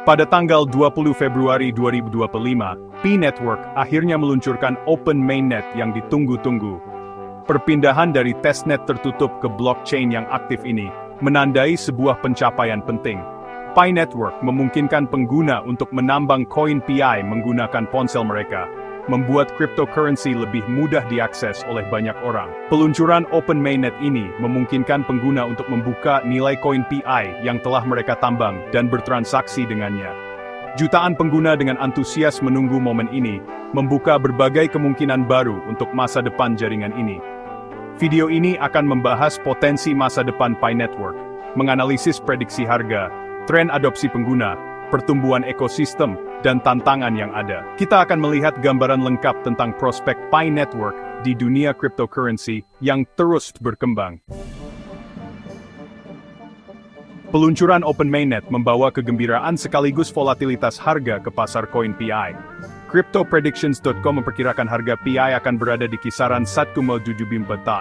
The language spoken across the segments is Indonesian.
Pada tanggal 20 Februari 2025, Pi Network akhirnya meluncurkan Open Mainnet yang ditunggu-tunggu. Perpindahan dari testnet tertutup ke blockchain yang aktif ini menandai sebuah pencapaian penting. Pi Network memungkinkan pengguna untuk menambang koin Pi menggunakan ponsel mereka, membuat cryptocurrency lebih mudah diakses oleh banyak orang. Peluncuran Open Mainnet ini memungkinkan pengguna untuk membuka nilai koin Pi yang telah mereka tambang dan bertransaksi dengannya. Jutaan pengguna dengan antusias menunggu momen ini, membuka berbagai kemungkinan baru untuk masa depan jaringan ini. Video ini akan membahas potensi masa depan Pi Network, menganalisis prediksi harga, tren adopsi pengguna, pertumbuhan ekosistem, dan tantangan yang ada. Kita akan melihat gambaran lengkap tentang prospek Pi Network di dunia cryptocurrency yang terus berkembang. Peluncuran Open Mainnet membawa kegembiraan sekaligus volatilitas harga ke pasar koin Pi. CryptoPredictions.com memperkirakan harga Pi akan berada di kisaran 1,74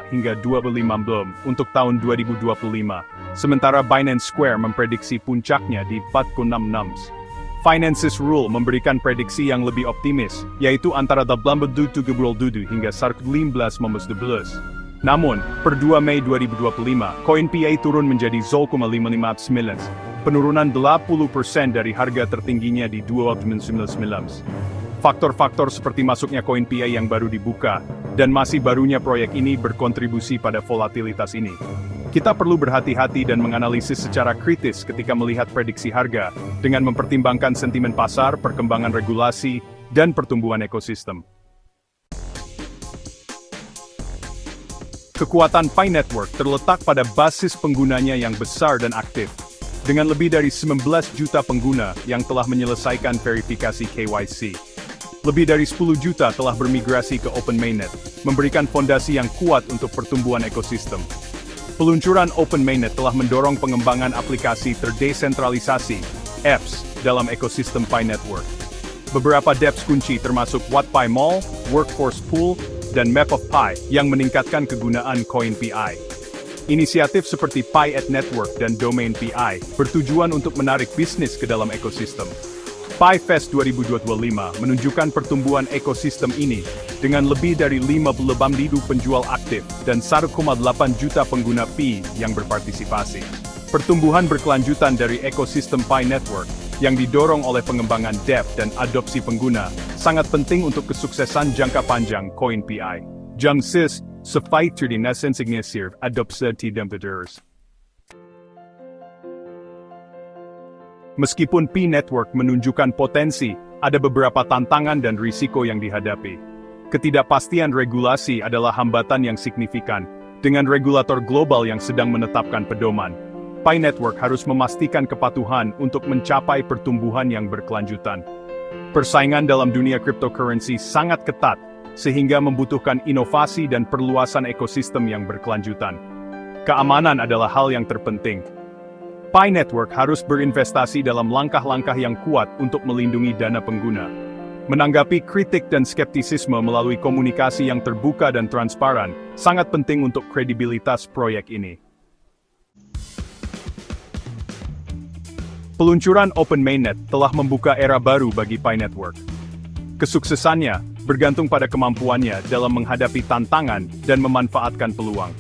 hingga 25 untuk tahun 2025. Sementara Binance Square memprediksi puncaknya di 4,66. Finances Rule memberikan prediksi yang lebih optimis, yaitu antara 82 hingga 15. Namun, per 2 Mei 2025, koin Pi turun menjadi 0,559, penurunan 80% dari harga tertingginya di 2,99. Faktor-faktor seperti masuknya koin Pi yang baru dibuka, dan masih barunya proyek ini berkontribusi pada volatilitas ini. Kita perlu berhati-hati dan menganalisis secara kritis ketika melihat prediksi harga, dengan mempertimbangkan sentimen pasar, perkembangan regulasi, dan pertumbuhan ekosistem. Kekuatan Pi Network terletak pada basis penggunanya yang besar dan aktif, dengan lebih dari 19 juta pengguna yang telah menyelesaikan verifikasi KYC. Lebih dari 10 juta telah bermigrasi ke Open Mainnet, memberikan fondasi yang kuat untuk pertumbuhan ekosistem. Peluncuran Open Mainnet telah mendorong pengembangan aplikasi terdesentralisasi, apps, dalam ekosistem Pi Network. Beberapa dApps kunci termasuk WhatPi Mall, Workforce Pool, dan Map of Pi yang meningkatkan kegunaan koin Pi. Inisiatif seperti Pi@Network dan Domain Pi bertujuan untuk menarik bisnis ke dalam ekosistem. Pi Fest 2025 menunjukkan pertumbuhan ekosistem ini, dengan lebih dari 58.000 penjual aktif dan 1,8 juta pengguna Pi yang berpartisipasi. Pertumbuhan berkelanjutan dari ekosistem Pi Network, yang didorong oleh pengembangan dApp dan adopsi pengguna, sangat penting untuk kesuksesan jangka panjang koin Pi. Jangsis, sefighter di nasensignesir adopsi tidempeters. Meskipun Pi Network menunjukkan potensi, ada beberapa tantangan dan risiko yang dihadapi. Ketidakpastian regulasi adalah hambatan yang signifikan, dengan regulator global yang sedang menetapkan pedoman. Pi Network harus memastikan kepatuhan untuk mencapai pertumbuhan yang berkelanjutan. Persaingan dalam dunia cryptocurrency sangat ketat, sehingga membutuhkan inovasi dan perluasan ekosistem yang berkelanjutan. Keamanan adalah hal yang terpenting. Pi Network harus berinvestasi dalam langkah-langkah yang kuat untuk melindungi dana pengguna. Menanggapi kritik dan skeptisisme melalui komunikasi yang terbuka dan transparan, sangat penting untuk kredibilitas proyek ini. Peluncuran Open Mainnet telah membuka era baru bagi Pi Network. Kesuksesannya bergantung pada kemampuannya dalam menghadapi tantangan dan memanfaatkan peluang.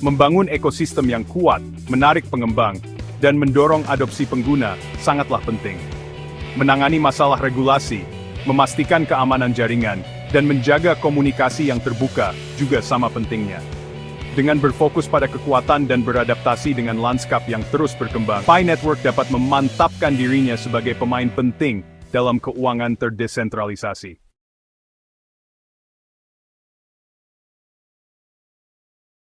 Membangun ekosistem yang kuat, menarik pengembang, dan mendorong adopsi pengguna sangatlah penting. Menangani masalah regulasi, memastikan keamanan jaringan, dan menjaga komunikasi yang terbuka juga sama pentingnya. Dengan berfokus pada kekuatan dan beradaptasi dengan lanskap yang terus berkembang, Pi Network dapat memantapkan dirinya sebagai pemain penting dalam keuangan terdesentralisasi.